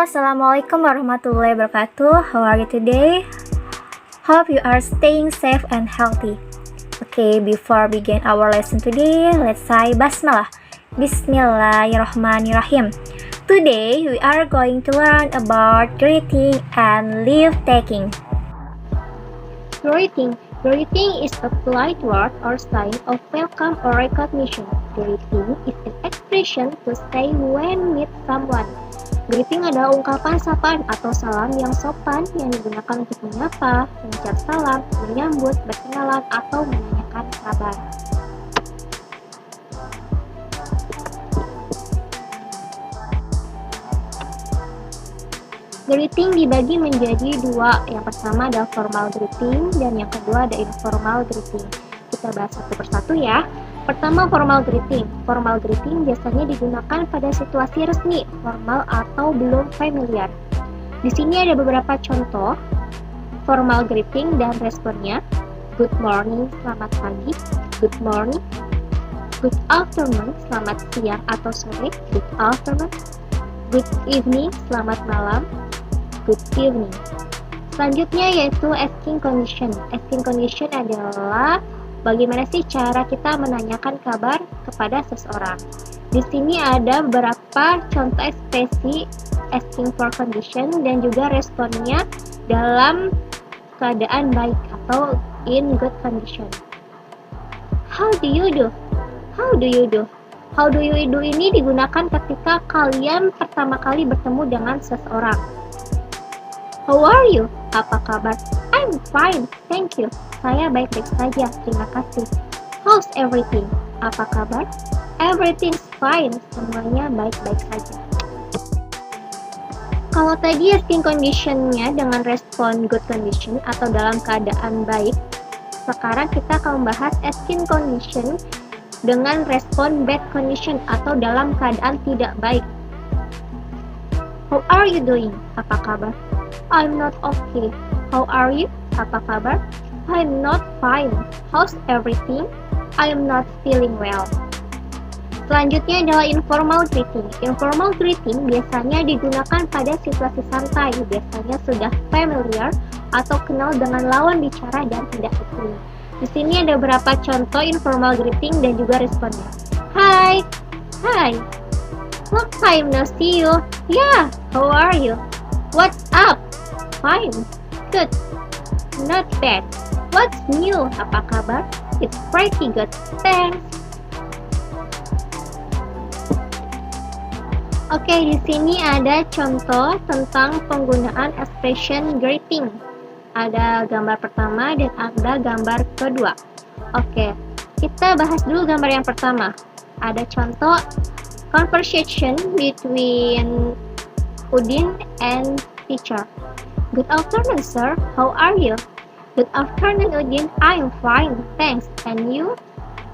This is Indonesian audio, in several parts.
Assalamualaikum warahmatullahi wabarakatuh. How are you today? Hope you are staying safe and healthy. Okay, before begin our lesson today, let's say Basmalah. Bismillahirrahmanirrahim. Today we are going to learn about greeting and leave taking. Greeting is a polite word or sign of welcome or recognition. Greeting is an expression to say when meet someone. Greeting adalah ungkapan sapaan atau salam yang sopan yang digunakan untuk menyapa, mengucap salam, menyambut, berkenalan, atau menanyakan kabar. Greeting dibagi menjadi dua. Yang pertama adalah formal greeting dan yang kedua ada informal greeting. Kita bahas satu persatu ya. Pertama, formal greeting. Formal greeting biasanya digunakan pada situasi resmi, formal atau belum familiar. Di sini ada beberapa contoh formal greeting dan responnya. Good morning, selamat pagi. Good morning. Good afternoon, selamat siang atau sore. Good afternoon. Good evening, selamat malam. Good evening. Selanjutnya yaitu asking condition. Asking condition adalah bagaimana sih cara kita menanyakan kabar kepada seseorang. Di sini ada beberapa contoh ekspresi asking for condition dan juga responnya dalam keadaan baik atau in good condition. How do you do? How do you do? How do you do ini digunakan ketika kalian pertama kali bertemu dengan seseorang. How are you? Apa kabar? I'm fine, thank you. Saya baik-baik saja, terima kasih. How's everything? Apa kabar? Everything's fine, semuanya baik-baik saja. Kalau tadi asking condition-nya dengan respon good condition atau dalam keadaan baik, sekarang kita akan membahas asking condition dengan respon bad condition atau dalam keadaan tidak baik. How are you doing? Apa kabar? I'm not okay. How are you? Apa kabar? I'm not fine. How's everything? I'm not feeling well. Selanjutnya adalah informal greeting. Informal greeting biasanya digunakan pada situasi santai, biasanya sudah familiar atau kenal dengan lawan bicara dan tidak asing. Di sini ada beberapa contoh informal greeting dan juga responnya. Hi. Hi. Long time no see you. Yeah, how are you? What's up? Fine. Good. Not bad. What's new? Apa kabar? It's pretty good. Thanks. Oke, di sini ada contoh tentang penggunaan expression greeting. Ada gambar pertama dan ada gambar kedua. Oke, kita bahas dulu gambar yang pertama. Ada contoh conversation between Udin and teacher. Good afternoon, sir. How are you? Good afternoon, Udin. I'm fine, thanks. And you?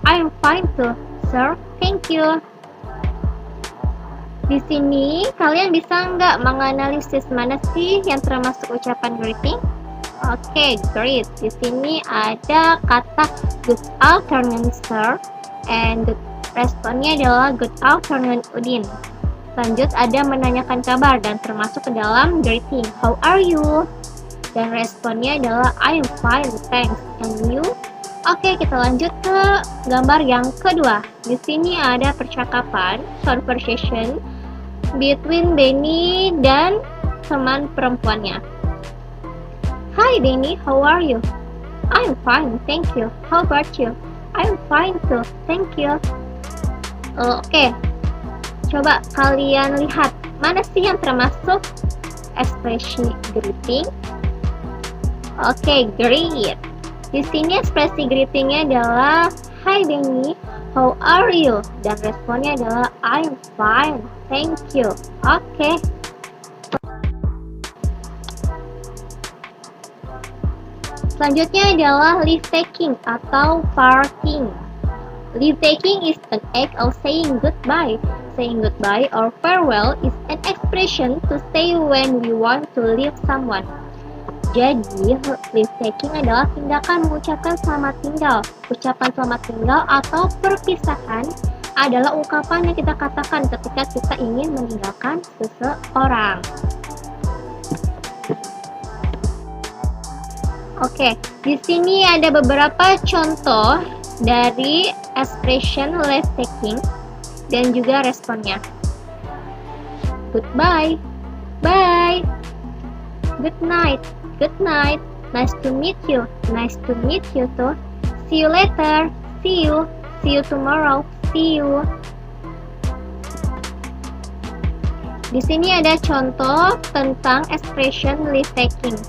I'm fine too, sir. Thank you. Di sini kalian bisa nggak menganalisis mana sih yang termasuk ucapan greeting? Oke, great. Di sini ada kata good afternoon, sir. And responnya adalah good afternoon, Udin. Lanjut ada menanyakan kabar dan termasuk ke dalam greeting. How are you? Dan responnya adalah I'm fine, thanks. And you? Oke, kita lanjut ke gambar yang kedua. Di sini ada percakapan, conversation between Benny dan teman perempuannya. Hi Benny, how are you? I'm fine, thank you. How about you? I'm fine too, thank you. Oke. Coba kalian lihat, mana sih yang termasuk ekspresi greeting? Oke, great. Di sini ekspresi greetingnya adalah Hi Benny, how are you? Dan responnya adalah I'm fine, thank you. Oke. Selanjutnya adalah leave taking atau parting. Leave taking is an act of saying goodbye. Saying goodbye or farewell is an expression to say when we want to leave someone. Jadi, leave taking adalah tindakan mengucapkan selamat tinggal. Ucapan selamat tinggal atau perpisahan adalah ungkapan yang kita katakan ketika kita ingin meninggalkan seseorang. Oke, di sini ada beberapa contoh dari expression leave taking dan juga responnya. Goodbye, bye. Good night, nice to meet you too. See you later, see you tomorrow, see you. Di sini ada contoh tentang expression leave taking.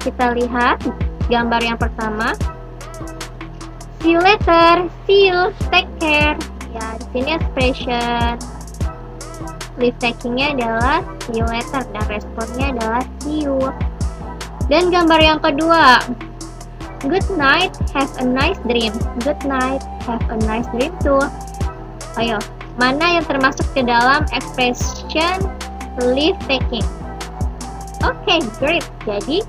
Kita lihat gambar yang pertama. See you later, see you, take care. Ya, di sini expression leave takingnya adalah see you later dan responnya adalah see you. Dan gambar yang kedua. Good night, have a nice dream. Good night, have a nice dream too. Ayo, mana yang termasuk ke dalam expression leave taking? Oke, great. Jadi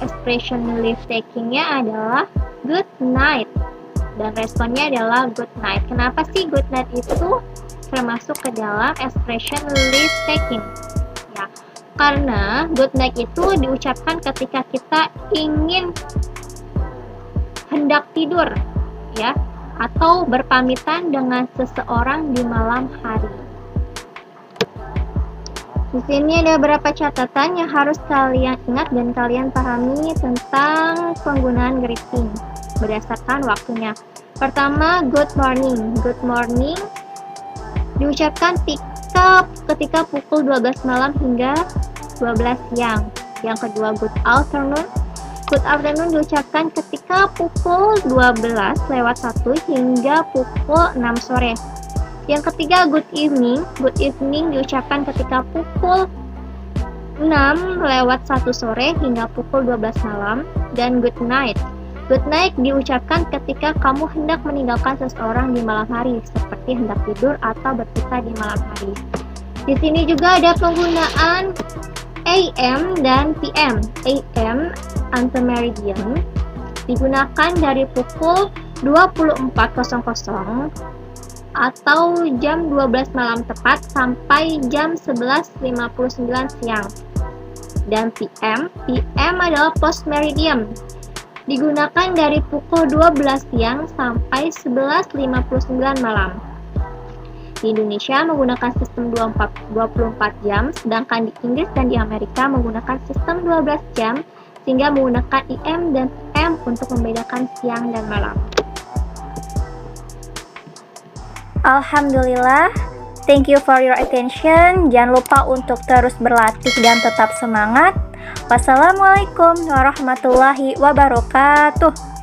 expression leave takingnya adalah good night dan responnya adalah good night. Kenapa sih good night itu termasuk ke dalam expression leave taking? Ya, karena good night itu diucapkan ketika kita ingin hendak tidur, ya, atau berpamitan dengan seseorang di malam hari. Di sini ada beberapa catatan yang harus kalian ingat dan kalian pahami tentang penggunaan greeting berdasarkan waktunya. Pertama, good morning. Good morning diucapkan ketika pukul 12 malam hingga 12 siang. Yang kedua, good afternoon. Good afternoon diucapkan ketika pukul 12 lewat 1 hingga pukul 6 sore. Yang ketiga, good evening. Good evening diucapkan ketika pukul 6 lewat 1 sore hingga pukul 12 malam. Dan good night. Good night diucapkan ketika kamu hendak meninggalkan seseorang di malam hari, seperti hendak tidur atau berpisah di malam hari. Di sini juga ada penggunaan AM dan PM. AM, antemeridian, digunakan dari pukul 24.00 atau jam 12 malam tepat sampai jam 11.59 siang. Dan PM adalah post meridian, digunakan dari pukul 12 siang sampai 11.59 malam. Di Indonesia menggunakan sistem 24 jam, sedangkan di Inggris dan di Amerika menggunakan sistem 12 jam, sehingga menggunakan AM dan PM untuk membedakan siang dan malam. Alhamdulillah, thank you for your attention. Jangan lupa untuk terus berlatih dan tetap semangat. Wassalamualaikum warahmatullahi wabarakatuh.